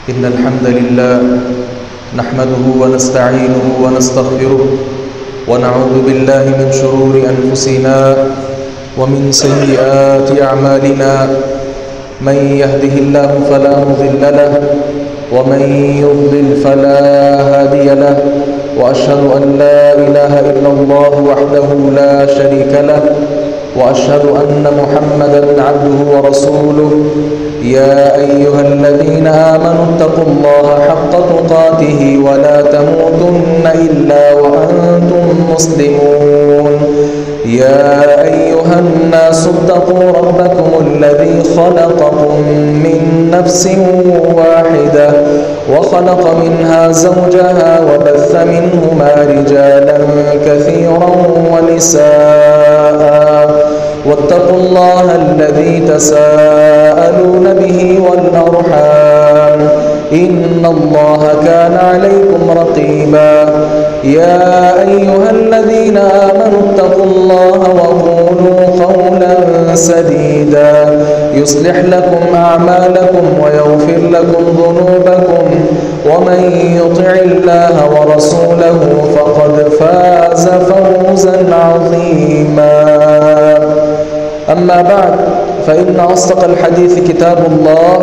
إن الحمد لله نحمده ونستعينه ونستغفره ونعوذ بالله من شرور أنفسنا ومن سيئات أعمالنا. من يهده الله فلا مضل له ومن يضلل فلا هادي له، وأشهد أن لا إله إلا الله وحده لا شريك له، وأشهد أن محمدًا عبده ورسوله. يا أيها الذين آمنوا اتقوا الله حق تقاته ولا تموتن إلا وأنتم مسلمون. يا أيها الناس اتقوا ربكم الذي خلقكم من نفس واحدة وخلق منها زوجها وبث منهما رجالا كثيرا ونساء، واتقوا الله الذي تساءلون به والأرحام، إن الله كان عليكم رقيبا. يا أيها الذين آمنوا اتقوا الله وقولوا قولا سديدا يصلح لكم أعمالكم ويغفر لكم ذنوبكم، ومن يطع الله ورسوله فقد فاز فوزا عظيما. أما بعد، فإن أصدق الحديث كتاب الله،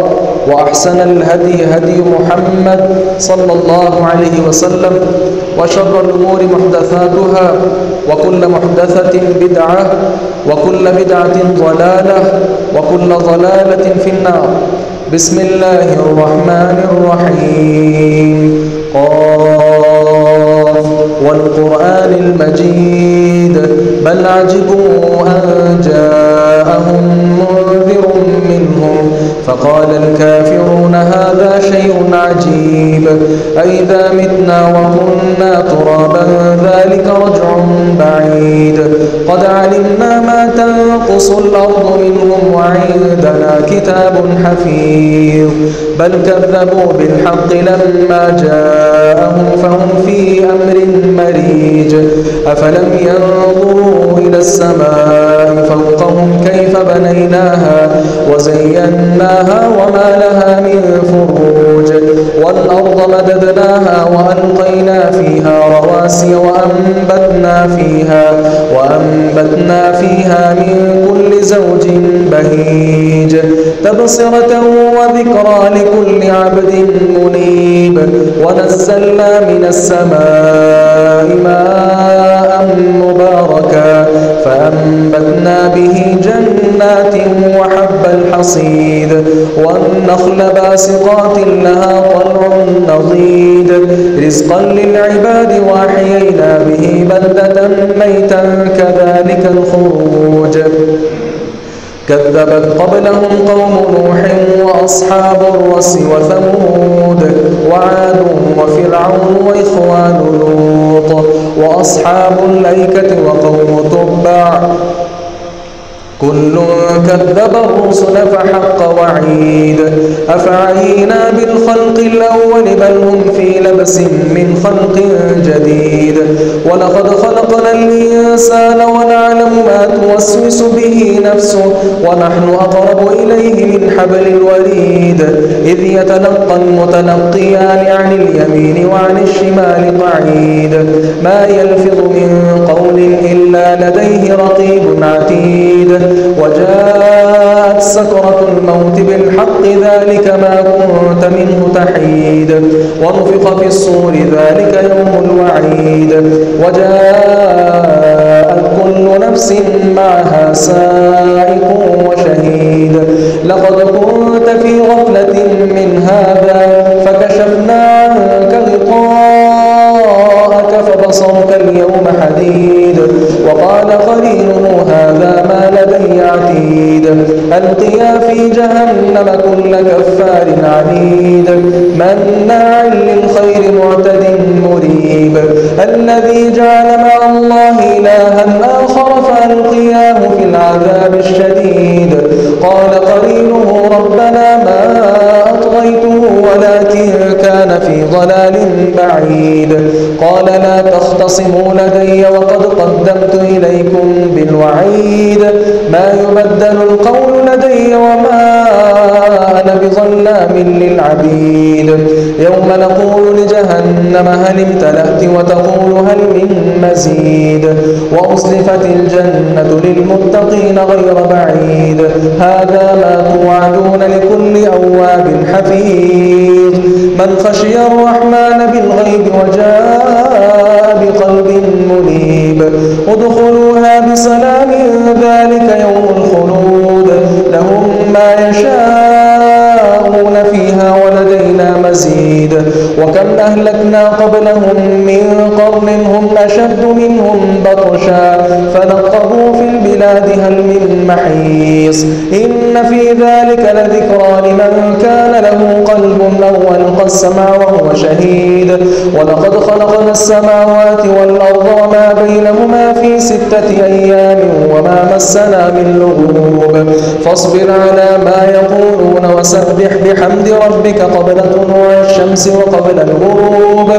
وأحسن الهدي هدي محمد صلى الله عليه وسلم، وشر الأمور محدثاتها، وكل محدثة بدعة، وكل بدعة ضلالة، وكل ضلالة في النار. بسم الله الرحمن الرحيم. قاف والقرآن المجيد بل عجبوا أن جاءهم منذر منهم فقال الكافرون هذا شيء عجيب أئذا متنا وكنا ترابا ذلك رجع بعيد قد علمنا ما تنقص الأرض منهم وعندنا كتاب حفيظ بل كذبوا بالحق لما جاءهم فهم في أمر مريج أفلم ينظروا إلى السماء فوقهم كيف بنيناها وزيناها وما لها من فروج والأرض مددناها وألقينا فيها رواسي وأنبتنا فيها من كل زوج بهيج تبصرة وذكرى لكل عبد منيب ونزلنا من السماء ماء مباركا فأنبتنا به جنات وحب الحصيد والنخل باسقات لها طلع نضيد رزقا للعباد وأحيينا به بلدة ميتا كذلك الخروج كذبت قبلهم قوم نوح وأصحاب الرس وثمود وعاد وفرعون وإخوان لوط وأصحاب الأيكة وقوم تبع كل كذب الرسل فحق وعيد أفعينا بالخلق الأول بل هم في لبس من خلق جديد ولقد خلقنا الإنسان ونعلم ما توسوس به نفسه ونحن أقرب إليه من حبل الوريد إذ يتلقى المتلقيان عن اليمين وعن الشمال قعيد ما يلفظ من قول إلا لديه رقيب عتيد وجاءت سكرة الموت بالحق ذلك ما كنت منه تحيد ونفخ في الصور ذلك يوم الوعيد وجاءت كل نفس معها سائق وشهيد لقد كنت في غفلة من هذا فكشفنا عنك غطاءك فبصرك اليوم حديد وقال قرينه هذا ما لدي عتيد ألقيا في جهنم كل كفار عنيد مناع للخير معتد مريب الذي جعل مع الله إلها آخر فألقياه في العذاب الشديد قال قرينه ربنا ما أطغيته ولكن كان في ضلال بعيد قال لا تختصموا لدي وقد قدمت إليكم بالوعيد ما يبدل القول لدي وما أنا بظلام للعبيد يوم نقول لجهنم هل امتلأت وتقول هل من مزيد وأزلفت الجنة للمتقين غير بعيد هذا ما توعدون لكل أواب حفيظ من خشي الرحمن بالغيب وجاء بقلب منيب ادخلوها بسلام ذلك يوم الخلود لهم ما يشاءون فيها ولدينا مزيد وكم أهلكنا قبلهم من قرن هم أشد منهم بطشا فنقبوا في البلاد هل من محيص إن في ذلك لذكرى لمن كان له قلب أو ألقى السمع وهو شهيد ولقد خلقنا السماوات والأرض وما بينهما في 6 أيام وما مسنا من لغوب فاصبر على ما يقولون وسبح بحمد ربك قبل طلوع الشمس وقبل الغروب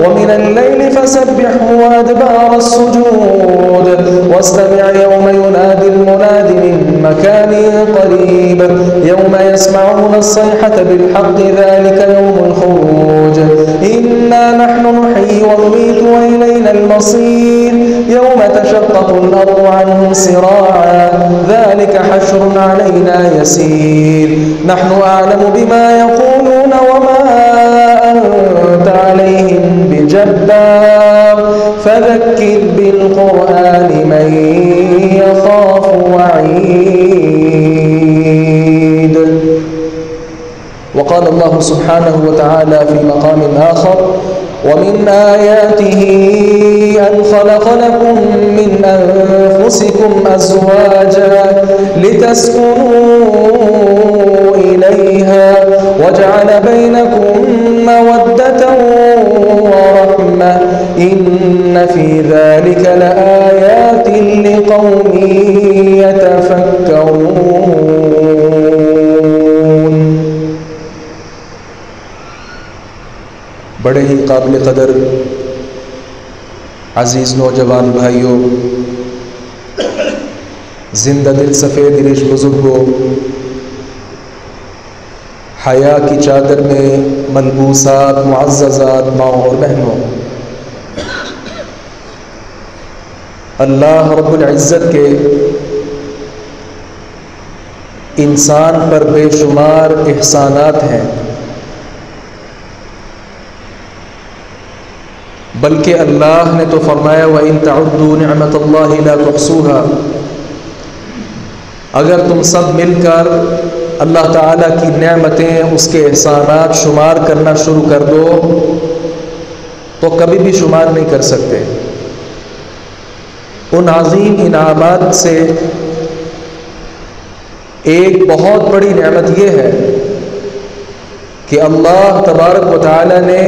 ومن الليل فسبحه وأدبار السجود واستمع يوم ينادي المناد من مكان قريب يوم يسمعون الصيحة بالحق ذلك يوم الخروج إنا نحن نحيي ونميت وإلينا المصير يوم تشقق الأرض عنهم سراعا ذلك حشر علينا يسير نحن أعلم بما يقولون وما أنت عليهم بجبار فذكر بالقرآن من يخاف وعيد وقال الله سبحانه وتعالى في مقام آخر ومن آياته أن خلق لكم من أنفسكم أزواجا لتسكنوا إليها وجعل بينكم مودة ورحمة إن في ذلك لآيات لقوم يتفكرون بڑے ہی قابل قدر عزیز نوجوان بھائیوں، زندہ دل سفید ریش بزرگوں، حیا کی چادر میں ملبوسات معززات ماؤں اور بہنوں، اللہ رب العزت کے انسان پر بے شمار احسانات ہیں، بلکہ اللہ نے تو فرمایا وَإِن تَعُدُّوا نِعْمَةَ اللَّهِ لَا تُحْصُوهَا، اگر تم سب مل کر اللہ تعالیٰ کی نعمتیں، اس کے احسانات شمار کرنا شروع کر دو تو کبھی بھی شمار نہیں کر سکتے۔ ان عظیم انعامات سے ایک بہت بڑی نعمت یہ ہے کہ اللہ تبارک و تعالیٰ نے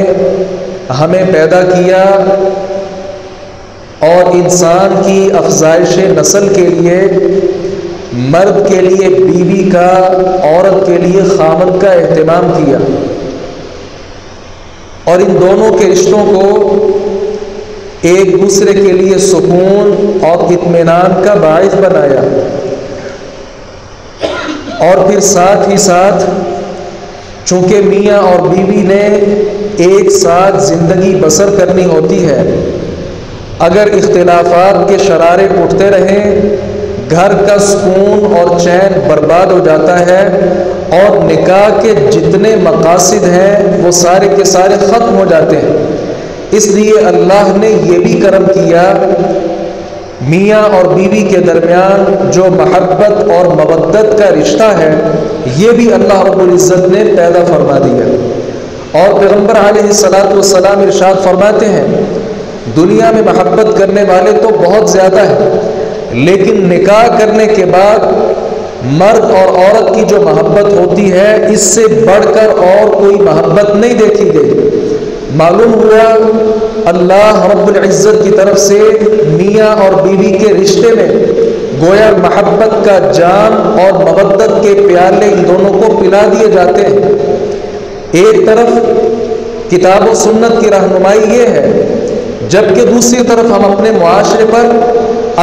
ہمیں پیدا کیا اور انسان کی افزائش نسل کے لیے مرد کے لیے بیوی کا، عورت کے لیے خاوند کا اہتمام کیا اور ان دونوں کے رشتوں کو ایک دوسرے کے لیے سکون اور اطمینان کا باعث بنایا، اور پھر ساتھ ہی ساتھ چونکہ میاں اور بیوی نے ایک ساتھ زندگی بسر کرنی ہوتی ہے، اگر اختلافات کے شرارے اٹھتے رہیں گھر کا سکون اور چین برباد ہو جاتا ہے اور نکاح کے جتنے مقاصد ہیں وہ سارے کے سارے ختم ہو جاتے ہیں۔ اس لیے اللہ نے یہ بھی کرم کیا، میاں اور بیوی کے درمیان جو محبت اور مودت کا رشتہ ہے یہ بھی اللہ رب العزت نے پیدا فرما دیا، اور پیغمبر علیہ الصلاۃ ارشاد فرماتے ہیں دنیا میں محبت کرنے والے تو بہت زیادہ ہیں، لیکن نکاح کرنے کے بعد مرد اور عورت کی جو محبت ہوتی ہے اس سے بڑھ کر اور کوئی محبت نہیں دیکھی گئی۔ معلوم ہوا اللہ رب العزت کی طرف سے میاں اور بیوی کے رشتے میں گویا محبت کا جام اور مودت کے پیالے ان دونوں کو پلا دیے جاتے ہیں۔ ایک طرف کتاب و سنت کی رہنمائی یہ ہے، جبکہ دوسری طرف ہم اپنے معاشرے پر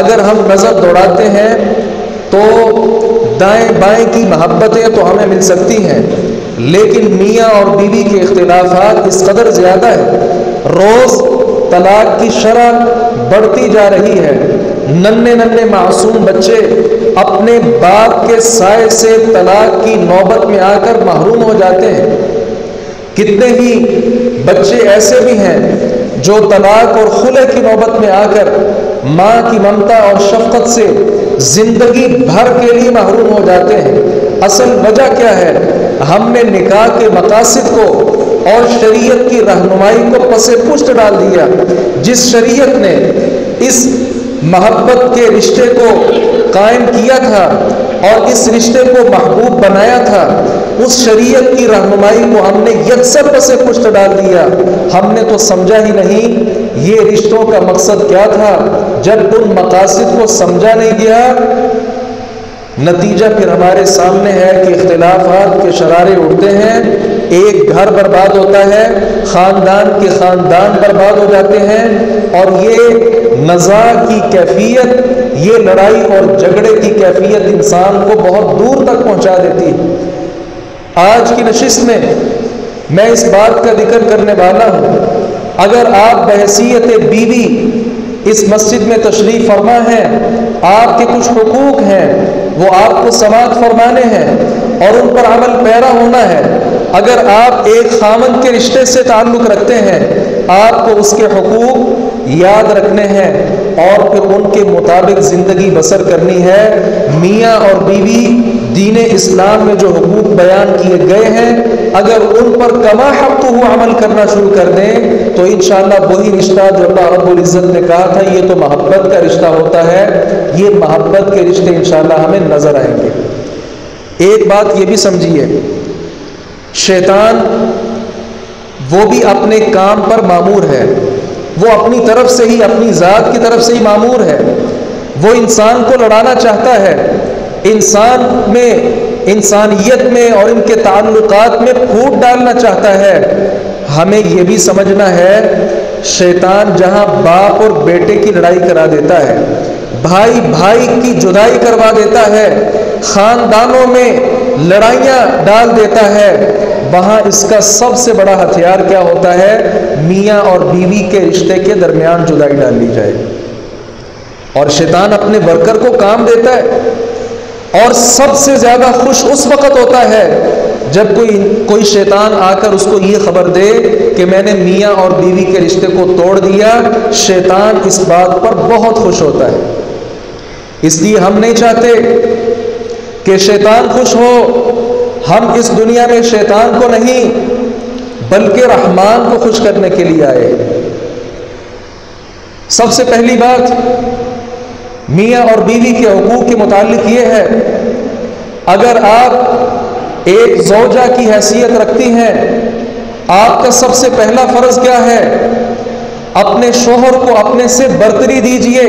اگر ہم نظر دوڑاتے ہیں تو دائیں بائیں کی محبتیں تو ہمیں مل سکتی ہیں، لیکن میاں اور بیوی کے اختلافات اس قدر زیادہ ہیں، روز طلاق کی شرح بڑھتی جا رہی ہے۔ ننھے ننھے معصوم بچے اپنے باپ کے سائے سے طلاق کی نوبت میں آ کر محروم ہو جاتے ہیں۔ کتنے ہی بچے ایسے بھی ہیں جو طلاق اور خلع کی نوبت میں آ کر ماں کی ممتا اور شفقت سے زندگی بھر کے لیے محروم ہو جاتے ہیں۔ اصل وجہ کیا ہے؟ ہم نے نکاح کے مقاصد کو اور شریعت کی رہنمائی کو پس پشت ڈال دیا۔ جس شریعت نے اس محبت کے رشتے کو قائم کیا تھا اور اس رشتے کو محبوب بنایا تھا، اس شریعت کی رہنمائی کو ہم نے یکسر پس پشت ڈال دیا۔ ہم نے تو سمجھا ہی نہیں یہ رشتوں کا مقصد کیا تھا۔ جب ان مقاصد کو سمجھا نہیں گیا، نتیجہ پھر ہمارے سامنے ہے کہ اختلافات کے شرارے اٹھتے ہیں، ایک گھر برباد ہوتا ہے، خاندان کے خاندان برباد ہو جاتے ہیں، اور یہ نزاع کی کیفیت، یہ لڑائی اور جھگڑے کی کیفیت انسان کو بہت دور تک پہنچا دیتی ہے۔ آج کی نشست میں اس بات کا ذکر کرنے والا ہوں، اگر آپ بحیثیت بیوی اس مسجد میں تشریف فرما ہیں، آپ کے کچھ حقوق ہیں وہ آپ کو سماعت فرمانے ہیں اور ان پر عمل پیرا ہونا ہے۔ اگر آپ ایک خامند کے رشتے سے تعلق رکھتے ہیں، آپ کو اس کے حقوق یاد رکھنے ہیں اور پھر ان کے مطابق زندگی بسر کرنی ہے۔ میاں اور بیوی دین اسلام میں جو حقوق بیان کیے گئے ہیں، اگر ان پر کما حق ہو عمل کرنا شروع کر دیں تو انشاءاللہ وہی رشتہ جو اللہ رب العزت نے کہا تھا یہ تو محبت کا رشتہ ہوتا ہے، یہ محبت کے رشتے انشاءاللہ ہمیں نظر آئیں گے۔ ایک بات یہ بھی سمجھیے، شیطان وہ بھی اپنے کام پر مامور ہے، وہ اپنی طرف سے ہی، اپنی ذات کی طرف سے ہی مامور ہے۔ وہ انسان کو لڑانا چاہتا ہے، انسان میں، انسانیت میں اور ان کے تعلقات میں پھوٹ ڈالنا چاہتا ہے۔ ہمیں یہ بھی سمجھنا ہے شیطان جہاں باپ اور بیٹے کی لڑائی کرا دیتا ہے، بھائی بھائی کی جدائی کروا دیتا ہے، خاندانوں میں لڑائیاں ڈال دیتا ہے، وہاں اس کا سب سے بڑا ہتھیار کیا ہوتا ہے؟ میاں اور بیوی کے رشتے کے درمیان جدائی ڈال لی جائے۔ اور شیطان اپنے ورکر کو کام دیتا ہے اور سب سے زیادہ خوش اس وقت ہوتا ہے جب کوئی شیطان آ کر اس کو یہ خبر دے کہ میں نے میاں اور بیوی کے رشتے کو توڑ دیا۔ شیطان اس بات پر بہت خوش ہوتا ہے۔ اس لیے ہم نہیں چاہتے کہ شیطان خوش ہو۔ ہم اس دنیا میں شیطان کو نہیں بلکہ رحمان کو خوش کرنے کے لیے آئے۔ سب سے پہلی بات میاں اور بیوی کے حقوق کے متعلق یہ ہے، اگر آپ ایک زوجہ کی حیثیت رکھتی ہیں، آپ کا سب سے پہلا فرض کیا ہے؟ اپنے شوہر کو اپنے سے برتری دیجئے۔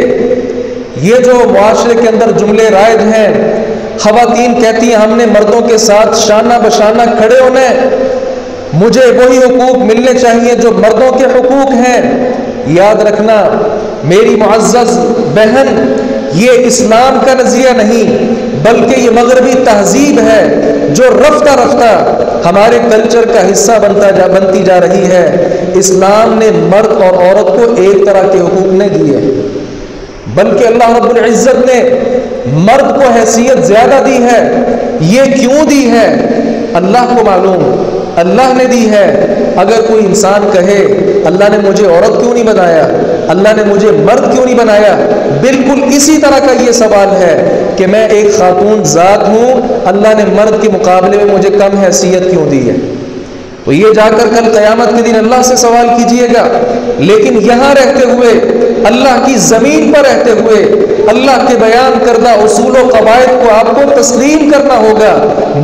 یہ جو معاشرے کے اندر جملے رائج ہیں، خواتین کہتی ہیں ہم نے مردوں کے ساتھ شانہ بشانہ کھڑے ہونا ہے، مجھے وہی حقوق ملنے چاہیے جو مردوں کے حقوق ہیں۔ یاد رکھنا میری معزز بہن، یہ اسلام کا نظریہ نہیں بلکہ یہ مغربی تہذیب ہے جو رفتہ رفتہ ہمارے کلچر کا حصہ بنتی جا رہی ہے۔ اسلام نے مرد اور عورت کو ایک طرح کے حقوق نہیں دیے، بلکہ اللہ رب العزت نے مرد کو حیثیت زیادہ دی ہے۔ یہ کیوں دی ہے اللہ کو معلوم، اللہ نے دی ہے۔ اگر کوئی انسان کہے اللہ نے مجھے عورت کیوں نہیں بنایا، اللہ نے مجھے مرد کیوں نہیں بنایا، بالکل اسی طرح کا یہ سوال ہے کہ میں ایک خاتون ذات ہوں، اللہ نے مرد کے مقابلے میں مجھے کم حیثیت کیوں دی ہے؟ تو یہ جا کر کل قیامت کے دن اللہ سے سوال کیجئے گا۔ لیکن یہاں رہتے ہوئے، اللہ کی زمین پر رہتے ہوئے، اللہ کے بیان کردہ اصول و قواعد کو آپ کو تسلیم کرنا ہوگا۔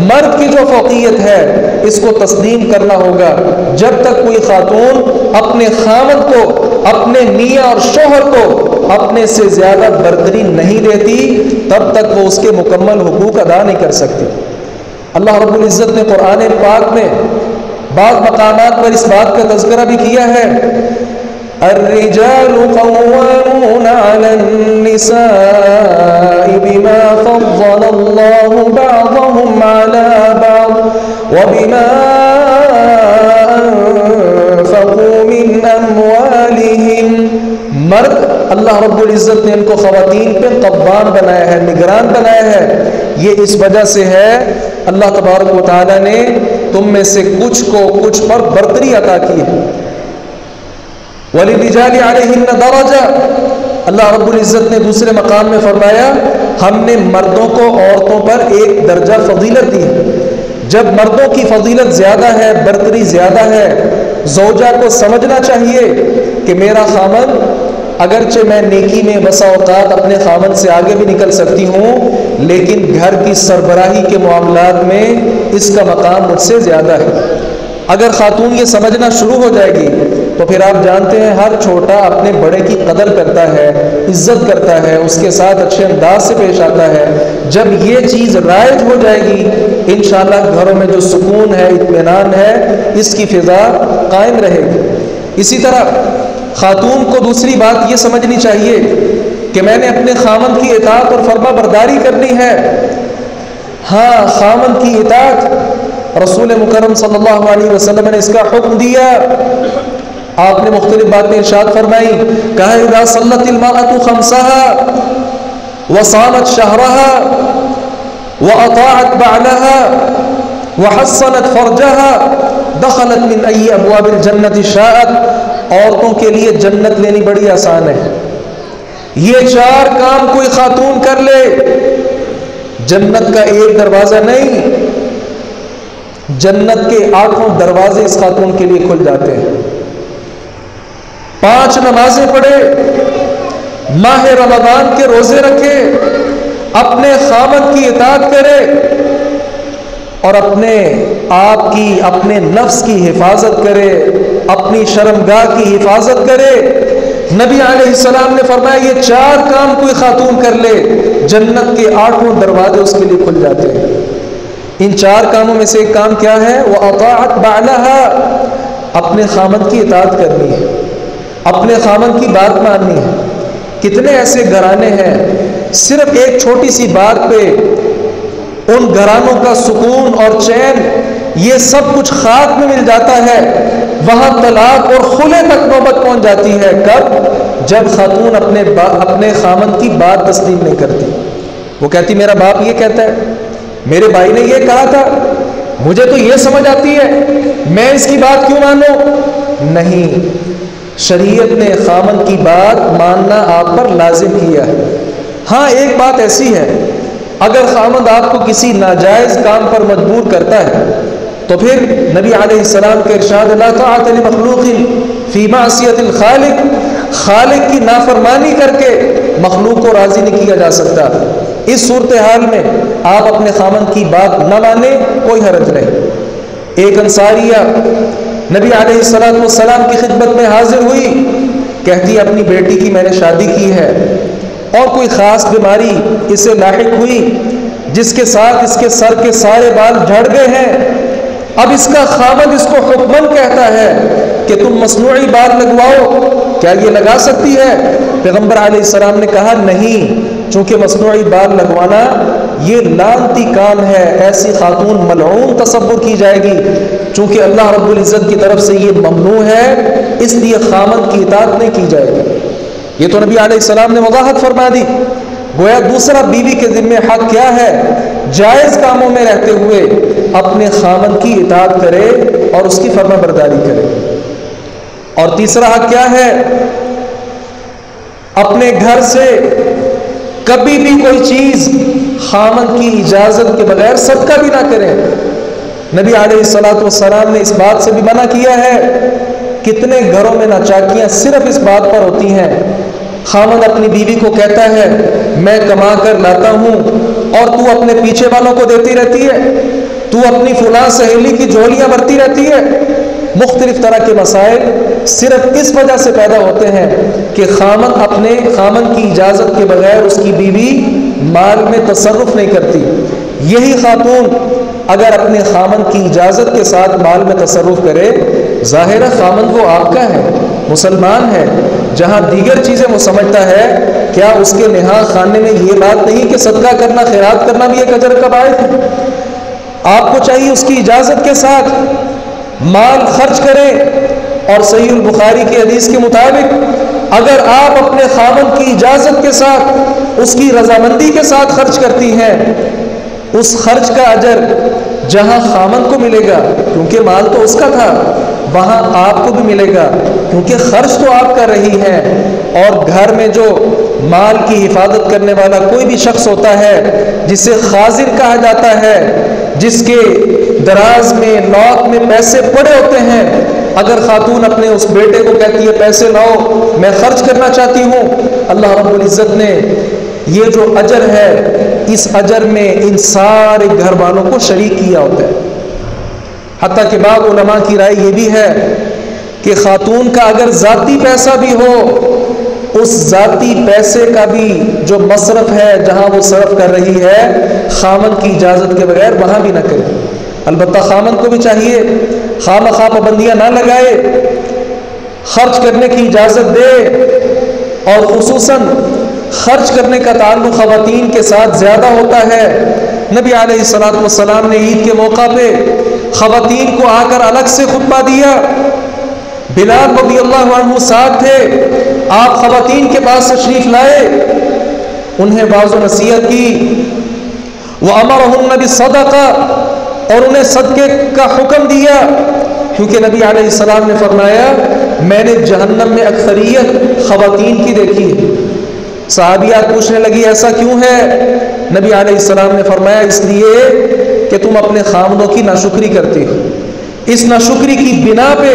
مرد کی جو فوقیت ہے اس کو تسلیم کرنا ہوگا۔ جب تک کوئی خاتون اپنے خاوند کو، اپنے میاں اور شوہر کو اپنے سے زیادہ برتری نہیں دیتی، تب تک وہ اس کے مکمل حقوق ادا نہیں کر سکتی۔ اللہ رب العزت نے قرآن پاک میں بعض مقامات پر اس بات کا تذکرہ بھی کیا ہے، الرجال قوامون علی النساء بما فضل اللہ بعضهم علی بعض وَبِمَا أَنفَقُوا مِنْ أَمْوَالِهِمْ. مرد اللہ رب العزت نے ان کو خواتین پہ قوام بنایا ہے، نگران بنایا ہے. یہ اس وجہ سے ہے اللہ تبارک و تعالیٰ نے تم میں سے کچھ کو کچھ پر برتری عطا کی ہے. وَلِلرِّجَالِ عَلَيْهِنَّ دَرَجَةٌ. اللہ رب العزت نے دوسرے مقام میں فرمایا ہم نے مردوں کو عورتوں پر ایک درجہ فضیلت دی ہے. جب مردوں کی فضیلت زیادہ ہے، برتری زیادہ ہے، زوجہ کو سمجھنا چاہیے کہ میرا خامن، اگرچہ میں نیکی میں بسا اوقات اپنے خامن سے آگے بھی نکل سکتی ہوں، لیکن گھر کی سربراہی کے معاملات میں اس کا مقام مجھ سے زیادہ ہے. اگر خاتون یہ سمجھنا شروع ہو جائے گی تو پھر آپ جانتے ہیں ہر چھوٹا اپنے بڑے کی قدر کرتا ہے، عزت کرتا ہے، اس کے ساتھ اچھے انداز سے پیش آتا ہے. جب یہ چیز رائج ہو جائے گی انشاءاللہ گھروں میں جو سکون ہے، اطمینان ہے، اس کی فضا قائم رہے گی. اسی طرح خاتون کو دوسری بات یہ سمجھنی چاہیے کہ میں نے اپنے خامن کی اطاعت اور فرما برداری کرنی ہے. ہاں، خامن کی اطاعت رسول مکرم صلی اللہ علیہ وسلم نے اس کا حکم دیا. آپ نے مختلف باتیں ارشاد فرمائی، کہا اذا صلت المرأة خمسها وصامت شهرها واطاعت بعلها وحصنت فرجها دخلت من ای ابواب الجنت شاءت. عورتوں کے لیے جنت لینی بڑی آسان ہے. یہ 4 کام کوئی خاتون کر لے، جنت کا ایک دروازہ نہیں، جنت کے 8 دروازے اس خاتون کے لیے کھل جاتے ہیں. 5 نمازیں پڑھے، ماہ رمضان کے روزے رکھے، اپنے خامن کی اطاعت کرے اور اپنے آپ کی، اپنے نفس کی حفاظت کرے، اپنی شرمگاہ کی حفاظت کرے. نبی علیہ السلام نے فرمایا یہ 4 کام کوئی خاتون کر لے، جنت کے 8 دروازے اس کے لیے کھل جاتے ہیں. ان 4 کاموں میں سے ایک کام کیا ہے؟ وہ اطاعت بعلہا، اپنے خامن کی اطاعت کرنی ہے، اپنے خامن کی بات ماننی ہے. کتنے ایسے گھرانے ہیں صرف ایک چھوٹی سی بات پہ ان گھرانوں کا سکون اور چین یہ سب کچھ خاک میں مل جاتا ہے. وہاں طلاق اور خلع تک نوبت پہنچ جاتی ہے. کب؟ جب خاتون اپنے خامن کی بات تسلیم نہیں کرتی. وہ کہتی میرا باپ یہ کہتا ہے، میرے بھائی نے یہ کہا تھا، مجھے تو یہ سمجھ آتی ہے، میں اس کی بات کیوں مانوں؟ نہیں، شریعت نے خامن کی بات ماننا آپ پر لازم کیا ہے. ہاں، ایک بات ایسی ہے، اگر خامد آپ کو کسی ناجائز کام پر مجبور کرتا ہے تو پھر نبی علیہ السلام کے ارشاد لا طاعت لمخلوق فی معصیت الخالق، خالق کی نافرمانی کر کے مخلوق کو راضی نہیں کیا جا سکتا. اس صورتحال میں آپ اپنے خامد کی بات نہ مانیں، کوئی حرج نہیں. ایک انصاریہ نبی علیہ السلام کی خدمت میں حاضر ہوئی، کہتی اپنی بیٹی کی میں نے شادی کی ہے اور کوئی خاص بیماری اسے لاحق ہوئی جس کے ساتھ اس کے سر کے سارے بال جھڑ گئے ہیں. اب اس کا خامد اس کو حکمن کہتا ہے کہ تم مصنوعی بال لگواؤ، کیا یہ لگا سکتی ہے؟ پیغمبر علیہ السلام نے کہا نہیں، چونکہ مصنوعی بال لگوانا یہ لعنتی کام ہے، ایسی خاتون ملعون تصور کی جائے گی. چونکہ اللہ رب العزت کی طرف سے یہ ممنوع ہے، اس لیے خامد کی اطاعت نہیں کی جائے گی. یہ تو نبی علیہ السلام نے وضاحت فرما دی. گویا دوسرا بیوی کے ذمہ حق کیا ہے؟ جائز کاموں میں رہتے ہوئے اپنے خامن کی اطاعت کرے اور اس کی فرما برداری کرے. اور تیسرا حق کیا ہے؟ اپنے گھر سے کبھی بھی کوئی چیز خامن کی اجازت کے بغیر صدقہ بھی نہ کریں. نبی علیہ السلام نے اس بات سے بھی منع کیا ہے. کتنے گھروں میں ناچاکیاں صرف اس بات پر ہوتی ہیں، خامن اپنی بیوی کو کہتا ہے میں کما کر لاتا ہوں اور تو اپنے پیچھے والوں کو دیتی رہتی ہے، تو اپنی فلاں سہیلی کی جھولیاں بھرتی رہتی ہے. مختلف طرح کے مسائل صرف اس وجہ سے پیدا ہوتے ہیں کہ خامن اپنے خامن کی اجازت کے بغیر اس کی بیوی مال میں تصرف نہیں کرتی. یہی خاتون اگر اپنے خامن کی اجازت کے ساتھ مال میں تصرف کرے، ظاہر خامن وہ آپ کا ہے، مسلمان ہے. جہاں دیگر چیزیں وہ سمجھتا ہے، کیا اس کے نہا خانے میں یہ بات نہیں کہ صدقہ کرنا، خیرات کرنا بھی ایک اجر کا باعث ہے؟ آپ کو چاہیے اس کی اجازت کے ساتھ مال خرچ کریں، اور صحیح البخاری کی حدیث کے مطابق اگر آپ اپنے خاوند کی اجازت کے ساتھ، اس کی رضامندی کے ساتھ خرچ کرتی ہیں، اس خرچ کا اجر جہاں خاوند کو ملے گا کیونکہ مال تو اس کا تھا، وہاں آپ کو بھی ملے گا کیونکہ خرچ تو آپ کر رہی ہیں۔ اور گھر میں جو مال کی حفاظت کرنے والا کوئی بھی شخص ہوتا ہے جسے خازن کہا جاتا ہے، جس کے دراز میں لاک میں پیسے پڑے ہوتے ہیں، اگر خاتون اپنے اس بیٹے کو کہتی ہے پیسے لاؤ میں خرچ کرنا چاہتی ہوں، اللہ رب العزت نے یہ جو اجر ہے اس اجر میں ان سارے گھر والوں کو شریک کیا ہوتا ہے۔ حتیٰ کہ بعض علماء کی رائے یہ بھی ہے کہ خاتون کا اگر ذاتی پیسہ بھی ہو، اس ذاتی پیسے کا بھی جو مصرف ہے جہاں وہ صرف کر رہی ہے خامن کی اجازت کے بغیر وہاں بھی نہ کرے۔ البتہ خامن کو بھی چاہیے خواہ مخواہ پابندیاں نہ لگائے، خرچ کرنے کی اجازت دے، اور خصوصاً خرچ کرنے کا تعلق خواتین کے ساتھ زیادہ ہوتا ہے۔ نبی علیہ الصلوۃ والسلام نے عید کے موقع پہ خواتین کو آ کر الگ سے خطبہ دیا، بلال رضی اللہ عنہ ساتھ تھے، آپ خواتین کے پاس تشریف لائے، انہیں واعظ و نصیحت کی، وَأَمَرَهُنَّ بِالصَّدَقَةِ، اور انہیں صدقے کا حکم دیا، کیونکہ نبی علیہ السلام نے فرمایا میں نے جہنم میں اکثریت خواتین کی دیکھی ہے۔ صحابیات پوچھنے لگی ایسا کیوں ہے؟ نبی علیہ السلام نے فرمایا اس لیے کہ تم اپنے خامدوں کی ناشکری کرتی ہو، اس ناشکری کی بنا پہ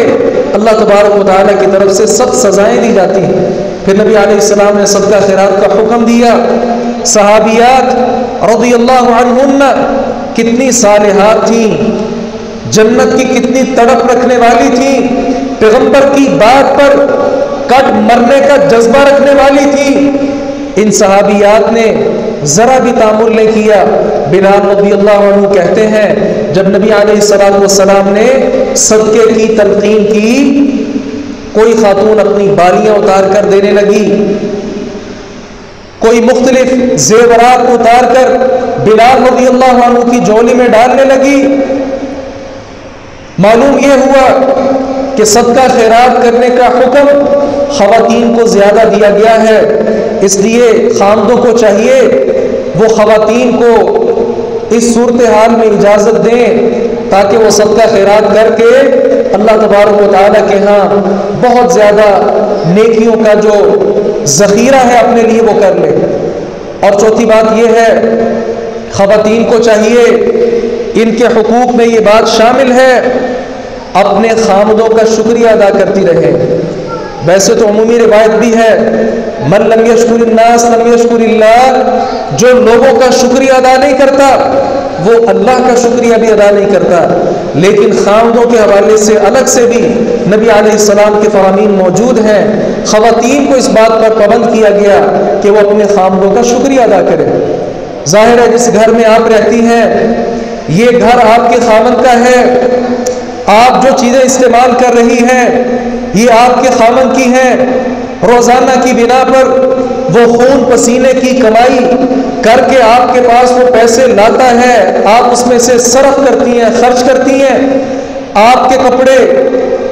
اللہ تبارک و تعالیٰ کی طرف سے سخت سزائیں دی جاتی ہیں۔ پھر نبی علیہ السلام نے صدقہ خیرات کا حکم دیا۔ صحابیات رضی اللہ عنہن کتنی صالحات تھیں، جنت کی کتنی تڑپ رکھنے والی تھیں، پیغمبر کی بات پر کٹ مرنے کا جذبہ رکھنے والی تھی، ان صحابیات نے ذرا بھی تامل نہیں کیا۔ بلال رضی اللہ عنہ کہتے ہیں جب نبی علیہ الصلوۃ والسلام نے صدقے کی تلقین کی، کوئی خاتون اپنی بالیاں اتار کر دینے لگی، کوئی مختلف زیورات اتار کر بلال رضی اللہ عنہ کی جھولی میں ڈالنے لگی۔ معلوم یہ ہوا کہ صدقہ خیرات کرنے کا حکم خواتین کو زیادہ دیا گیا ہے، اس لیے خامدوں کو چاہیے وہ خواتین کو اس صورتحال میں اجازت دیں تاکہ وہ صدقہ خیرات کر کے اللہ تبارک و تعالیٰ کے ہاں بہت زیادہ نیکیوں کا جو ذخیرہ ہے اپنے لیے وہ کر لے۔ اور چوتھی بات یہ ہے خواتین کو چاہیے، ان کے حقوق میں یہ بات شامل ہے اپنے خامدوں کا شکریہ ادا کرتی رہے۔ ویسے تو عمومی روایت بھی ہے من لم یشکر الناس لم یشکر اللہ، جو لوگوں کا شکریہ ادا نہیں کرتا وہ اللہ کا شکریہ بھی ادا نہیں کرتا، لیکن خامدوں کے حوالے سے الگ سے بھی نبی علیہ السلام کے فرامین موجود ہیں۔ خواتین کو اس بات پر پابند کیا گیا کہ وہ اپنے خامدوں کا شکریہ ادا کریں۔ ظاہر ہے جس گھر میں آپ رہتی ہیں یہ گھر آپ کے خامن کا ہے، آپ جو چیزیں استعمال کر رہی ہیں یہ آپ کے خامن کی ہیں، روزانہ کی بنا پر وہ خون پسینے کی کمائی کر کے آپ کے پاس وہ پیسے لاتا ہے، آپ اس میں سے صرف کرتی ہیں، خرچ کرتی ہیں، آپ کے کپڑے،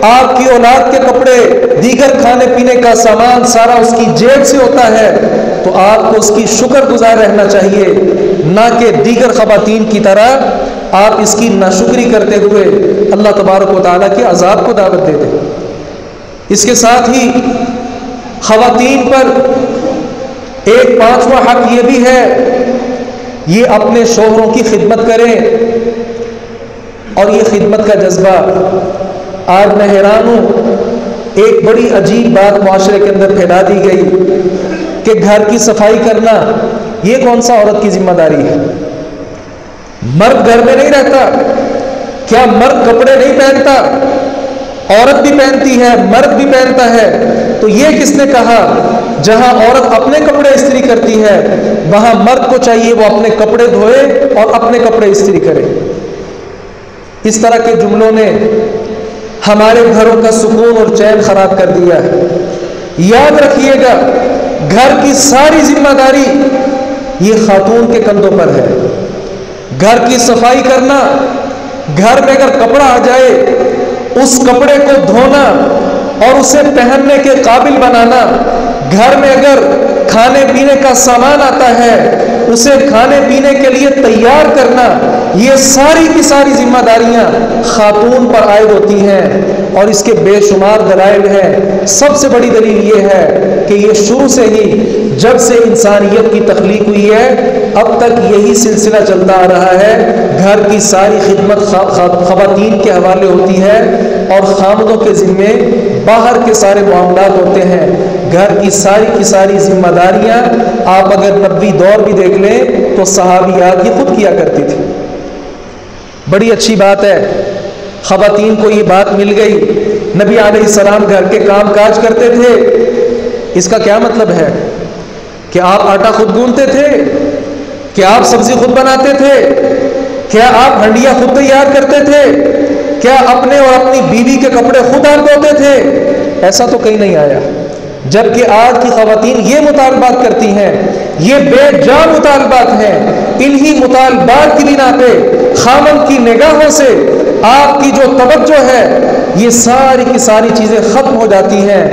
آپ کی اولاد کے کپڑے، دیگر کھانے پینے کا سامان سارا اس کی جیب سے ہوتا ہے، تو آپ کو اس کی شکر گزار رہنا چاہیے، نہ کہ دیگر خواتین کی طرح آپ اس کی ناشکری کرتے ہوئے اللہ تبارک و تعالیٰ کے عذاب کو دعوت دے دیں۔ اس کے ساتھ ہی خواتین پر ایک پانچواں حق یہ بھی ہے یہ اپنے شوہروں کی خدمت کریں، اور یہ خدمت کا جذبہ آج میں حیران ہوں، ایک بڑی عجیب بات معاشرے کے اندر پھیلا دی گئی کہ گھر کی صفائی کرنا یہ کون سا عورت کی ذمہ داری ہے؟ مرد گھر میں نہیں رہتا کیا؟ مرد کپڑے نہیں پہنتا؟ عورت بھی پہنتی ہے، مرد بھی پہنتا ہے، تو یہ کس نے کہا جہاں عورت اپنے کپڑے استری کرتی ہے وہاں مرد کو چاہیے وہ اپنے کپڑے دھوئے اور اپنے کپڑے استری کرے؟ اس طرح کے جملوں نے ہمارے گھروں کا سکون اور چین خراب کر دیا ہے۔ یاد رکھیے گا گھر کی ساری ذمہ داری یہ خاتون کے کندھوں پر ہے۔ گھر کی صفائی کرنا، گھر میں اگر کپڑا آ جائے اس کپڑے کو دھونا اور اسے پہننے کے قابل بنانا، گھر میں اگر کھانے پینے کا سامان آتا ہے اسے کھانے پینے کے لیے تیار کرنا، یہ ساری کی ساری ذمہ داریاں خاتون پر عائد ہوتی ہیں، اور اس کے بے شمار دلائل ہیں۔ سب سے بڑی دلیل یہ ہے کہ یہ شروع سے ہی جب سے انسانیت کی تخلیق ہوئی ہے اب تک یہی سلسلہ چلتا آ رہا ہے۔ گھر کی ساری خدمت خواتین کے حوالے ہوتی ہے اور خامدوں کے ذمے باہر کے سارے معاملات ہوتے ہیں۔ گھر کی ساری ذمہ داریاں آپ اگر نبوی دور بھی دیکھ لیں تو صحابیات یہ خود کیا کرتی تھی۔ بڑی اچھی بات ہے، خواتین کو یہ بات مل گئی، نبی علیہ السلام گھر کے کام کاج کرتے تھے۔ اس کا کیا مطلب ہے؟ کہ آپ آٹا خود گوندتے تھے؟ کیا آپ سبزی خود بناتے تھے؟ کیا آپ ہنڈیاں خود تیار کرتے تھے؟ کیا اپنے اور اپنی بیوی کے کپڑے خود آپ دھوتے تھے؟ ایسا تو کہیں نہیں آیا۔ جبکہ آج کی خواتین یہ مطالبات کرتی ہیں، یہ بے جان مطالبات ہیں، انہی مطالبات کی بنا پہ خامن کی نگاہوں سے آپ کی جو توجہ ہے یہ ساری کی ساری چیزیں ختم ہو جاتی ہیں،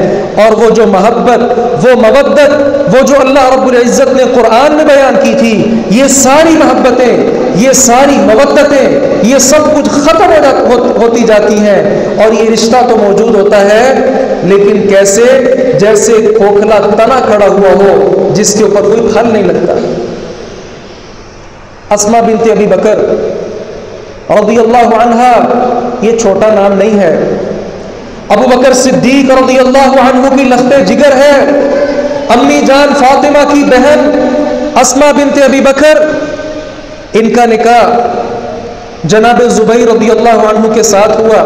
اور وہ جو محبت، وہ مودت، وہ جو اللہ رب العزت نے قرآن میں بیان کی تھی، یہ ساری محبتیں، یہ ساری مودتیں، یہ سب کچھ ختم ہوتی جاتی ہیں، اور یہ رشتہ تو موجود ہوتا ہے لیکن کیسے؟ جیسے کھوکھلا تنا کھڑا ہوا ہو جس کے اوپر کوئی پھل نہیں لگتا۔ اسماء بنت ابی بکر رضی اللہ عنہا یہ چھوٹا نام نہیں ہے، ابو بکر صدیق رضی اللہ عنہ کی لخت جگر ہے، امی جان فاطمہ کی بہن اسماء بنت ابی بکر، ان کا نکاح جناب زبیر رضی اللہ عنہ کے ساتھ ہوا۔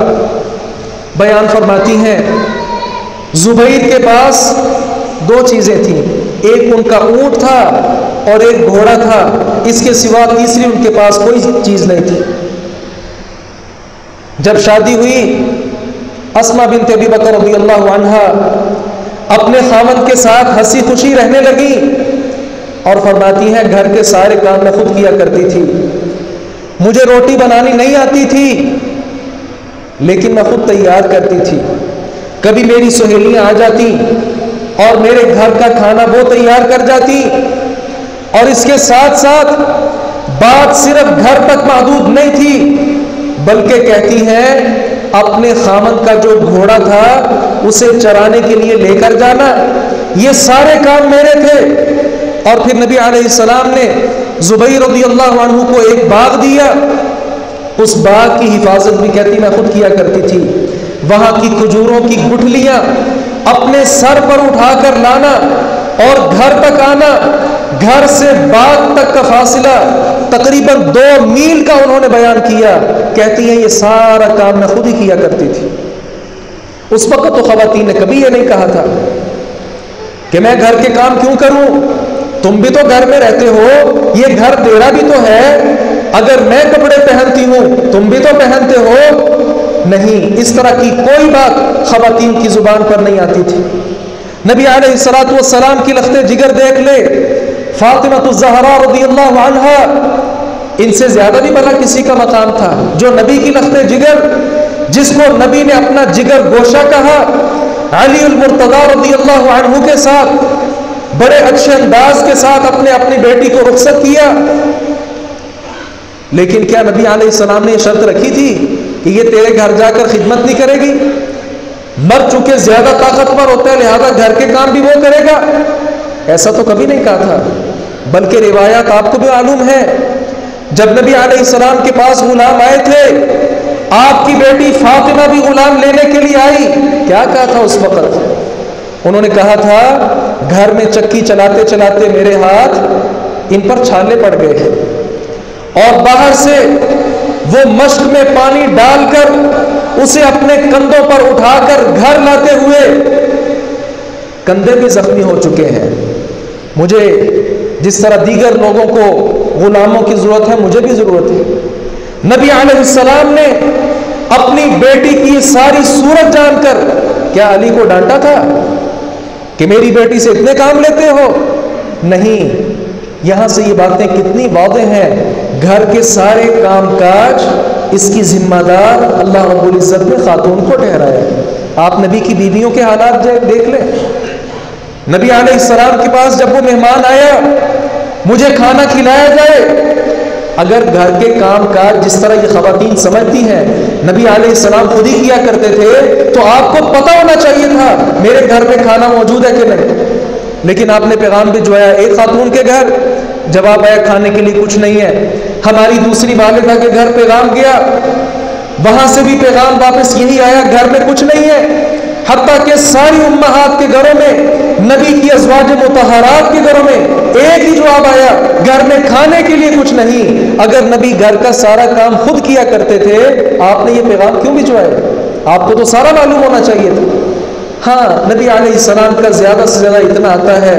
بیان فرماتی ہیں زبیر کے پاس دو چیزیں تھیں، ایک ان کا اونٹ تھا اور ایک گھوڑا تھا، اس کے سوا تیسری ان کے پاس کوئی چیز نہیں تھی۔ جب شادی ہوئی اسماء بنت ابی بکر رضی اللہ عنہا اپنے خاوند کے ساتھ ہنسی خوشی رہنے لگی، اور فرماتی ہیں گھر کے سارے کام میں خود کیا کرتی تھی، مجھے روٹی بنانی نہیں آتی تھی لیکن میں خود تیار کرتی تھی، کبھی میری سہیلیاں آ جاتی اور میرے گھر کا کھانا وہ تیار کر جاتی، اور اس کے ساتھ ساتھ بات صرف گھر تک محدود نہیں تھی بلکہ کہتی ہیں اپنے خامن کا جو گھوڑا تھا اسے چرانے کے لیے لے کر جانا، یہ سارے کام میرے تھے۔ اور پھر نبی علیہ السلام نے زبیر رضی اللہ عنہ کو ایک باغ دیا، اس باغ کی حفاظت بھی کہتی میں خود کیا کرتی تھی، وہاں کی کھجوروں کی گٹھلیاں اپنے سر پر اٹھا کر لانا اور گھر تک آنا، گھر سے باغ تک کا فاصلہ تقریباً 2 میل کا انہوں نے بیان کیا، کہتی ہیں یہ سارا کام میں خود ہی کیا کرتی تھی۔ اس وقت تو خواتین نے کبھی یہ نہیں کہا تھا کہ میں گھر کے کام کیوں کروں، تم بھی تو گھر میں رہتے ہو، یہ گھر تیرا بھی تو ہے، اگر میں کپڑے پہنتی ہوں تم بھی تو پہنتے ہو۔ نہیں، اس طرح کی کوئی بات خواتین کی زبان پر نہیں آتی تھی۔ نبی علیہ الصلوۃ والسلام کی لخت جگر دیکھ لے، فاطمہ الزہرا رضی اللہ عنہا، ان سے زیادہ بھی بڑا کسی کا مقام تھا، جو نبی کی لخت جگر، جس کو نبی نے اپنا جگر گوشہ کہا، علی المرتضی رضی اللہ عنہ کے ساتھ بڑے اچھے انداز کے ساتھ اپنی بیٹی کو رخصت کیا۔ لیکن کیا نبی علیہ السلام نے یہ شرط رکھی تھی کہ یہ تیرے گھر جا کر خدمت نہیں کرے گی؟ مرد چونکہ زیادہ طاقتور ہوتا ہے لہذا گھر کے کام بھی وہ کرے گا، ایسا تو کبھی نہیں کہا تھا۔ بلکہ روایات آپ کو بھی معلوم ہے، جب نبی علیہ السلام کے پاس غلام آئے تھے، آپ کی بیٹی فاطمہ بھی غلام لینے کے لیے آئی، کیا کہا تھا اس وقت؟ انہوں نے کہا تھا گھر میں چکی چلاتے چلاتے میرے ہاتھ ان پر چھالے پڑ گئے ہیں، اور باہر سے وہ مشک میں پانی ڈال کر اسے اپنے کندھوں پر اٹھا کر گھر لاتے ہوئے کندھے بھی زخمی ہو چکے ہیں، مجھے جس طرح دیگر لوگوں کو غلاموں کی ضرورت ہے مجھے بھی ضرورت ہے۔ نبی علیہ السلام نے اپنی بیٹی کی ساری صورت جان کر کیا علی کو ڈانٹا تھا کہ میری بیٹی سے اتنے کام لیتے ہو؟ نہیں، یہاں سے یہ باتیں کتنی واضح ہیں، گھر کے سارے کام کاج اس کی ذمہ دار اللہ رب العزت نے خاتون کو ٹھہرایا ہے۔ آپ نبی کی بیویوں کے حالات دیکھ لیں۔ نبی علیہ السلام کے پاس جب وہ مہمان آیا، مجھے کھانا کھلایا جائے، اگر گھر کے کام کاج جس طرح یہ خواتین سمجھتی ہیں نبی علیہ السلام خود ہی کیا کرتے تھے، تو آپ کو پتہ ہونا چاہیے تھا میرے گھر میں کھانا موجود ہے کہ نہیں۔ لیکن آپ نے پیغام بھجوایا ایک خاتون کے گھر، جواب آیا کھانے کے لیے کچھ نہیں ہے۔ ہماری دوسری والدہ کے گھر پیغام گیا، وہاں سے بھی پیغام واپس یہی آیا گھر میں کچھ نہیں ہے۔ حتیٰ کہ ساری امہات کے گھروں میں، نبی کی ازواج مطہرات کے گھروں میں ایک ہی جواب آیا، گھر میں کھانے کے لیے کچھ نہیں۔ اگر نبی گھر کا سارا کام خود کیا کرتے تھے، آپ نے یہ پیغام کیوں بھجوایا؟ آپ کو تو سارا معلوم ہونا چاہیے تھا۔ ہاں، نبی علیہ السلام کا زیادہ سے زیادہ اتنا آتا ہے،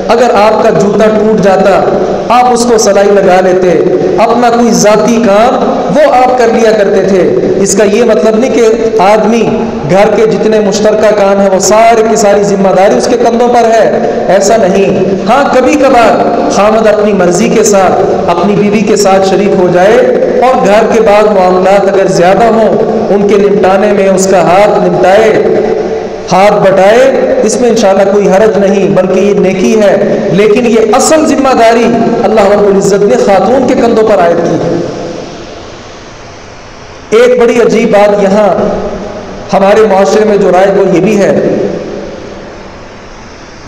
اگر آپ کا جوتا ٹوٹ جاتا آپ اس کو سلائی لگا لیتے، اپنا کوئی ذاتی کام وہ آپ کر لیا کرتے تھے۔ اس کا یہ مطلب نہیں کہ آدمی گھر کے جتنے مشترکہ کام ہیں وہ سارے کی ساری ذمہ داری اس کے کندھوں پر ہے، ایسا نہیں۔ ہاں، کبھی کبھار خامد اپنی مرضی کے ساتھ اپنی بیوی کے ساتھ شریک ہو جائے اور گھر کے بعد معاملات اگر زیادہ ہوں ان کے نمٹانے میں اس کا ہاتھ نمٹائے، ہاتھ بٹائے، اس میں انشاءاللہ کوئی حرج نہیں، بلکہ یہ نیکی ہے۔ لیکن یہ اصل ذمہ داری اللہ رب العزت نے خاتون کے کندھوں پر عائد کی ہے۔ ایک بڑی عجیب بات یہاں ہمارے معاشرے میں جو رائج وہ یہ بھی ہے،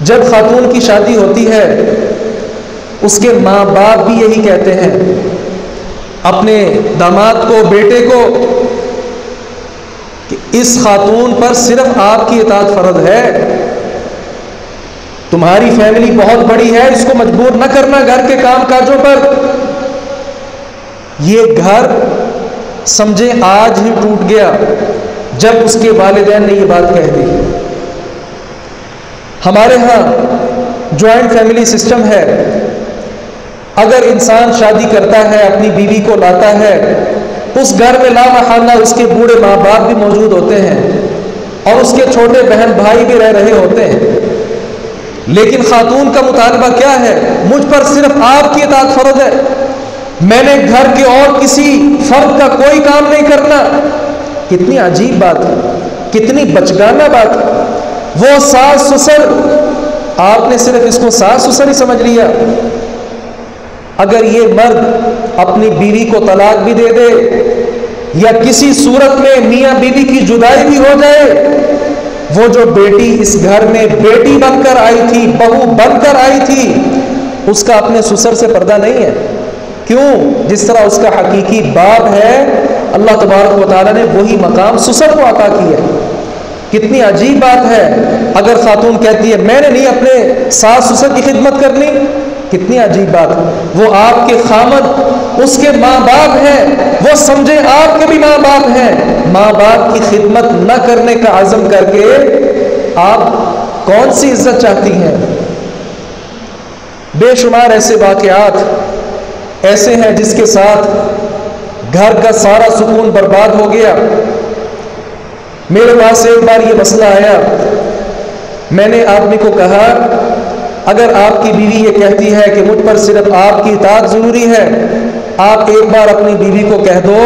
جب خاتون کی شادی ہوتی ہے اس کے ماں باپ بھی یہی کہتے ہیں اپنے داماد کو، بیٹے کو، کہ اس خاتون پر صرف آپ کی اطاعت فرض ہے، تمہاری فیملی بہت بڑی ہے، اس کو مجبور نہ کرنا گھر کے کام کاجوں پر۔ یہ گھر سمجھیں آج ہی ٹوٹ گیا جب اس کے والدین نے یہ بات کہہ دی۔ ہمارے ہاں جوائنٹ فیملی سسٹم ہے، اگر انسان شادی کرتا ہے اپنی بیوی کو لاتا ہے، اس گھر میں لا محالہ اس کے بوڑھے ماں باپ بھی موجود ہوتے ہیں اور اس کے چھوٹے بہن بھائی بھی رہ رہے ہوتے ہیں، لیکن خاتون کا مطالبہ کیا ہے؟ مجھ پر صرف آپ کی اطاعت فرض ہے، میں نے گھر کے اور کسی فرد کا کوئی کام نہیں کرنا۔ کتنی عجیب بات ہے، کتنی بچگانہ بات ہے۔ وہ ساس سسر، آپ نے صرف اس کو ساس سسر ہی سمجھ لیا۔ اگر یہ مرد اپنی بیوی کو طلاق بھی دے دے یا کسی صورت میں میاں بیوی کی جدائی بھی ہو جائے، وہ جو بیٹی اس گھر میں بیٹی بن کر آئی تھی، بہو بن کر آئی تھی، اس کا اپنے سسر سے پردہ نہیں ہے۔ کیوں؟ جس طرح اس کا حقیقی باپ ہے، اللہ تبارک و تعالیٰ نے وہی مقام سسر کو عطا کیا ہے۔ کتنی عجیب بات ہے اگر خاتون کہتی ہے میں نے نہیں اپنے ساس سسر کی خدمت کرنی، کتنی عجیب بات ہے۔ وہ آپ کے خامد، اس کے ماں باپ ہیں، وہ سمجھے آپ کے بھی ماں باپ ہیں، ماں باپ کی خدمت نہ کرنے کا عزم کر کے آپ کون سی عزت چاہتی ہیں؟ بے شمار ایسے واقعات ایسے ہیں جس کے ساتھ گھر کا سارا سکون برباد ہو گیا۔ میرے پاس ایک بار یہ مسئلہ آیا، میں نے آدمی کو کہا اگر آپ کی بیوی یہ کہتی ہے کہ مجھ پر صرف آپ کی اطاعت ضروری ہے، آپ ایک بار اپنی بیوی کو کہہ دو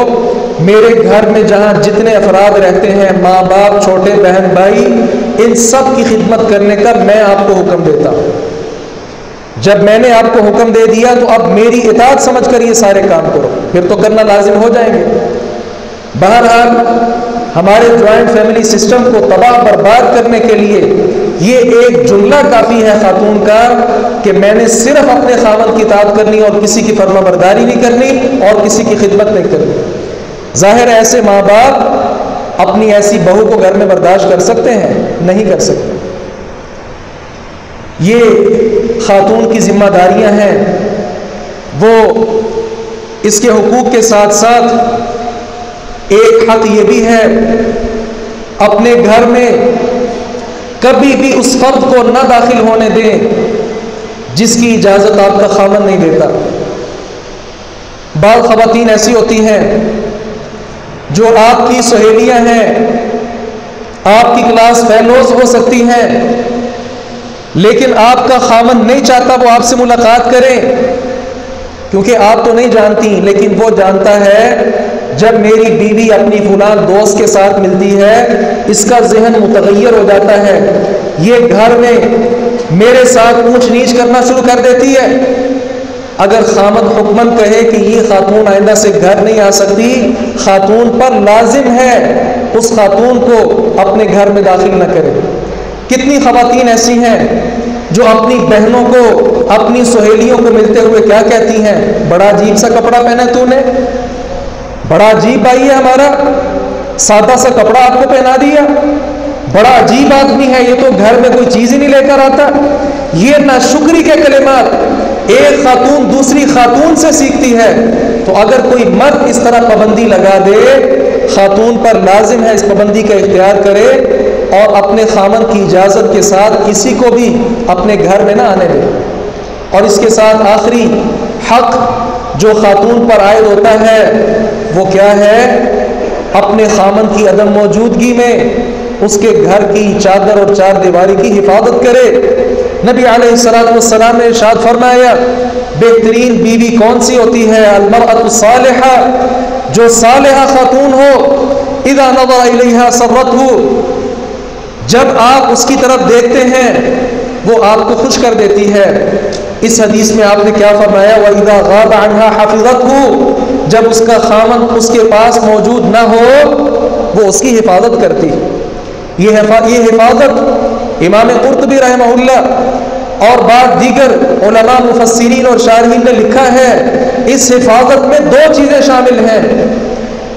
میرے گھر میں جہاں جتنے افراد رہتے ہیں، ماں باپ، چھوٹے بہن بھائی، ان سب کی خدمت کرنے کا میں آپ کو حکم دیتا ہوں۔ جب میں نے آپ کو حکم دے دیا تو اب میری اطاعت سمجھ کر یہ سارے کام کرو، پھر تو کرنا لازم ہو جائیں گے۔ بہرحال ہمارے جوائنٹ فیملی سسٹم کو تباہ برباد کرنے کے لیے یہ ایک جملہ کافی ہے خاتون کا کہ میں نے صرف اپنے خاوند کی اطاعت کرنی اور کسی کی فرما برداری نہیں کرنی اور کسی کی خدمت نہیں کرنی۔ ظاہر ہے ایسے ماں باپ اپنی ایسی بہو کو گھر میں برداشت کر سکتے ہیں؟ نہیں کر سکتے۔ یہ خاتون کی ذمہ داریاں ہیں، وہ اس کے حقوق کے ساتھ ساتھ ایک حق یہ بھی ہے اپنے گھر میں کبھی بھی اس فرد کو نہ داخل ہونے دیں جس کی اجازت آپ کا خاوند نہیں دیتا۔ بعض خواتین ایسی ہوتی ہیں جو آپ کی سہیلیاں ہیں، آپ کی کلاس فیلوز ہو سکتی ہیں، لیکن آپ کا خاوند نہیں چاہتا وہ آپ سے ملاقات کریں، کیونکہ آپ تو نہیں جانتی، لیکن وہ جانتا ہے جب میری بیوی اپنی فلاں دوست کے ساتھ ملتی ہے اس کا ذہن متغیر ہو جاتا ہے، یہ گھر میں میرے ساتھ اونچ نیچ کرنا شروع کر دیتی ہے۔ اگر خامد حکمن کہے کہ یہ خاتون آئندہ سے گھر نہیں آ سکتی، خاتون پر لازم ہے اس خاتون کو اپنے گھر میں داخل نہ کرے۔ کتنی خواتین ایسی ہیں جو اپنی بہنوں کو، اپنی سہیلیوں کو ملتے ہوئے کیا کہتی ہیں؟ بڑا عجیب سا کپڑا پہنا تو نے، بڑا عجیب بھائی ہے ہمارا، سادہ سا کپڑا آپ کو پہنا دیا، بڑا عجیب آدمی ہے یہ، تو گھر میں کوئی چیز ہی نہیں لے کر آتا۔ یہ ناشکری کے کلمات ایک خاتون دوسری خاتون سے سیکھتی ہے۔ تو اگر کوئی مرد اس طرح پابندی لگا دے، خاتون پر لازم ہے اس پابندی کا اختیار کرے اور اپنے خامن کی اجازت کے ساتھ کسی کو بھی اپنے گھر میں نہ آنے دے۔ اور اس کے ساتھ آخری حق جو خاتون پر عائد ہوتا ہے وہ کیا ہے؟ اپنے خامن کی عدم موجودگی میں اس کے گھر کی چادر اور چار دیواری کی حفاظت کرے۔ نبی علیہ السلام نے ارشاد فرمایا بہترین بیوی کون سی ہوتی ہے؟ المرأة الصالحہ، جو صالحہ خاتون ہو، اذا نظر الیہا سرتہ، جب آپ اس کی طرف دیکھتے ہیں وہ آپ کو خوش کر دیتی ہے۔ اس حدیث میں آپ نے کیا فرمایا؟ وَإِذَا غَابَ عَنْهَا حَفِظَتْهُ، جب اس کا خامن اس کے پاس موجود نہ ہو وہ اس کی حفاظت کرتی۔ یہ حفاظت امام قرطبی رحمہ اللہ اور بعض دیگر علماء مفسرین اور شارحین نے لکھا ہے اس حفاظت میں دو چیزیں شامل ہیں۔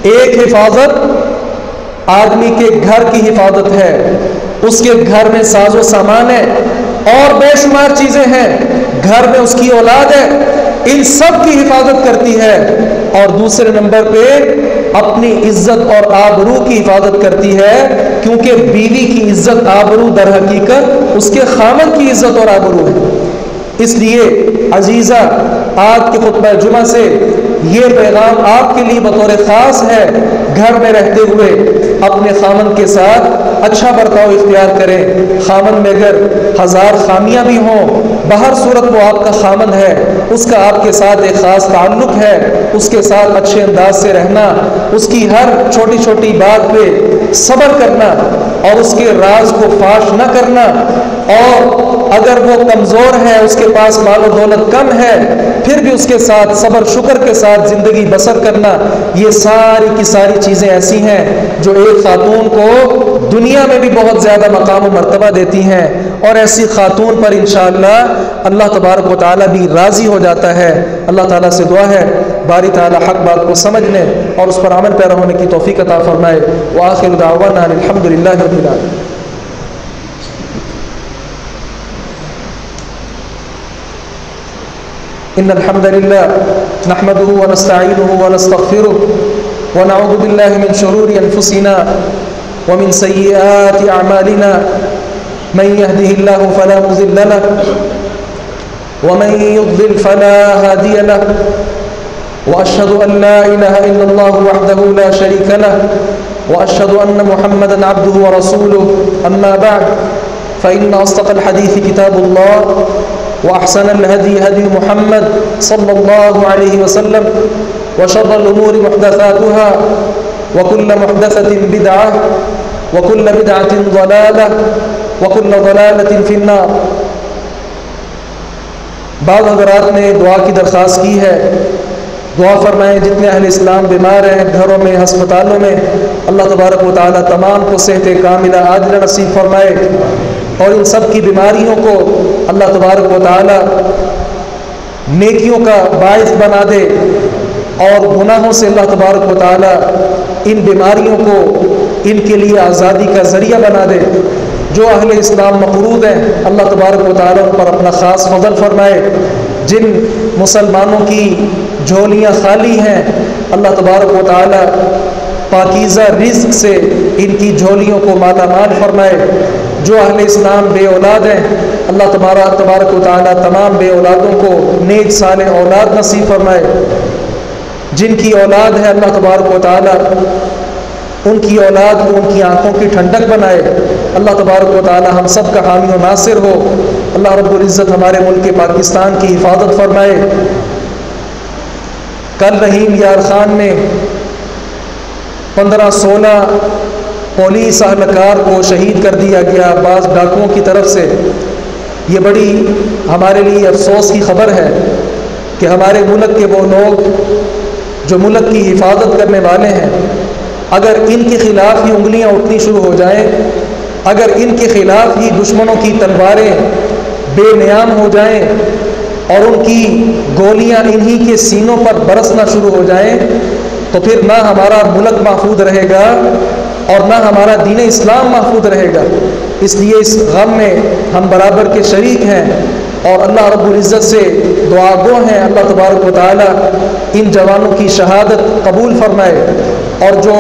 ایک حفاظت آدمی کے گھر کی حفاظت ہے، اس کے گھر میں ساز و سامان ہے اور بے شمار چیزیں ہیں، گھر میں اس کی اولاد ہے، ان سب کی حفاظت کرتی ہے۔ اور دوسرے نمبر پہ اپنی عزت اور آبرو کی حفاظت کرتی ہے، کیونکہ بیوی کی عزت آبرو در حقیقت اس کے خامن کی عزت اور آبرو ہے۔ اس لیے عزیزہ، آج کے خطبہ جمعہ سے یہ پیغام آپ کے لیے بطور خاص ہے، گھر میں رہتے ہوئے اپنے خامن کے ساتھ اچھا برتاؤ اختیار کریں۔ خامن میں اگر ہزار خامیاں بھی ہوں، بہر صورت وہ آپ کا خامن ہے، اس کا آپ کے ساتھ ایک خاص تعلق ہے، اس کے ساتھ اچھے انداز سے رہنا، اس کی ہر چھوٹی چھوٹی بات پہ صبر کرنا اور اس کے راز کو فاش نہ کرنا، اور اگر وہ کمزور ہے، اس کے پاس مال و دولت کم ہے، پھر بھی اس کے ساتھ صبر شکر کے ساتھ زندگی بسر کرنا، یہ ساری کی ساری چیزیں ایسی ہیں جو ایک خاتون کو دنیا میں بھی بہت زیادہ مقام و مرتبہ دیتی ہیں، اور ایسی خاتون پر انشاءاللہ اللہ تبارک و تعالیٰ بھی راضی ہو جاتا ہے۔ اللہ تعالیٰ سے دعا ہے باری تعالیٰ حق بات کو سمجھنے اور اس پر عمل پیرا ہونے کی توفیق عطا فرمائے۔ وآخر دعوانا الحمد للہ رب العالمین۔ إن الحمد لله نحمده ونستعينه ونستغفره ونعوذ بالله من شرور أنفسنا ومن سيئات أعمالنا، من يهده الله فلا مضل له ومن يضلل فلا هادي له، وأشهد أن لا إله إلا الله وحده لا شريك له، وأشهد أن محمدا عبده ورسوله، أما بعد فإن أصدق الحديث كتاب الله، وأحسن الهدي هدي محمد صلى الله عليه وسلم، وشر الأمور محدثاتها، وكل محدثة بدعة، وكل بدعة ضلالة، وكل ضلالة في النار۔ بعض حضرات نے دعا کی درخواست کی ہے، دعا فرمائیں جتنے اہل اسلام بیمار ہیں گھروں میں، ہسپتالوں میں، اللہ تبارک و تعالیٰ تمام کو صحت کاملہ عاجلہ نصیب فرمائے، اور ان سب کی بیماریوں کو اللہ تبارک و تعالیٰ نیکیوں کا باعث بنا دے، اور گناہوں سے اللہ تبارک و تعالیٰ ان بیماریوں کو ان کے لیے آزادی کا ذریعہ بنا دے۔ جو اہل اسلام مقروض ہیں اللہ تبارک و تعالیٰ ان پر اپنا خاص فضل فرمائے، جن مسلمانوں کی جھولیاں خالی ہیں اللہ تبارک و تعالیٰ پاکیزہ رزق سے ان کی جھولیوں کو مالا مال فرمائے۔ جو اہل اسلام بے اولاد ہیں اللہ تبارک و تعالیٰ تمام بے اولادوں کو نیک صالح اولاد نصیب فرمائے۔ جن کی اولاد ہے اللہ تبارک و تعالیٰ ان کی اولاد کو ان کی آنکھوں کی ٹھنڈک بنائے۔ اللہ تبارک و تعالیٰ ہم سب کا حامی و ناصر ہو۔ اللہ رب العزت ہمارے ملک پاکستان کی حفاظت فرمائے۔ کل رحیم یار خان میں 15-16 پولیس اہلکار کو شہید کر دیا گیا بعض ڈاکوؤں کی طرف سے۔ یہ بڑی ہمارے لیے افسوس کی خبر ہے کہ ہمارے ملک کے وہ لوگ جو ملک کی حفاظت کرنے والے ہیں، اگر ان کے خلاف ہی انگلیاں اٹھنی شروع ہو جائیں، اگر ان کے خلاف ہی دشمنوں کی تلواریں بے نیام ہو جائیں اور ان کی گولیاں انہی کے سینوں پر برسنا شروع ہو جائیں، تو پھر نہ ہمارا ملک محفوظ رہے گا اور نہ ہمارا دین اسلام محفوظ رہے گا۔ اس لیے اس غم میں ہم برابر کے شریک ہیں اور اللہ رب العزت سے دعا گو ہیں اللہ تبارک و تعالی ان جوانوں کی شہادت قبول فرمائے، اور جو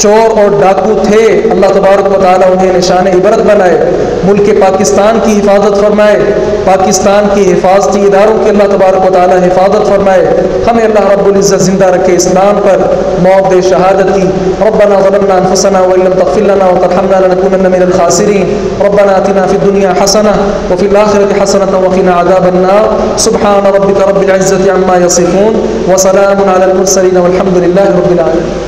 چور اور ڈاکو تھے اللہ تبارک و تعالی انہیں نشان عبرت بنائے، ملک پاکستان کی حفاظت فرمائے، پاکستان کی حفاظتی اداروں کے اللہ تبارک و تعالی حفاظت فرمائے، ہمیں اللہ رب العزت زندہ رکھے اسلام پر، موت دے شہادت کی۔ ربنا ظلمنا انفسنا وان لم تغفر لنا وترحمنا لنكونن من الخاسرين ربنا آتنا في الدنيا حسنة وفي الآخرة حسنة وقنا عذاب النار سبحان ربك رب العزة عما يصفون وسلام على المرسلين والحمد لله رب العالمين۔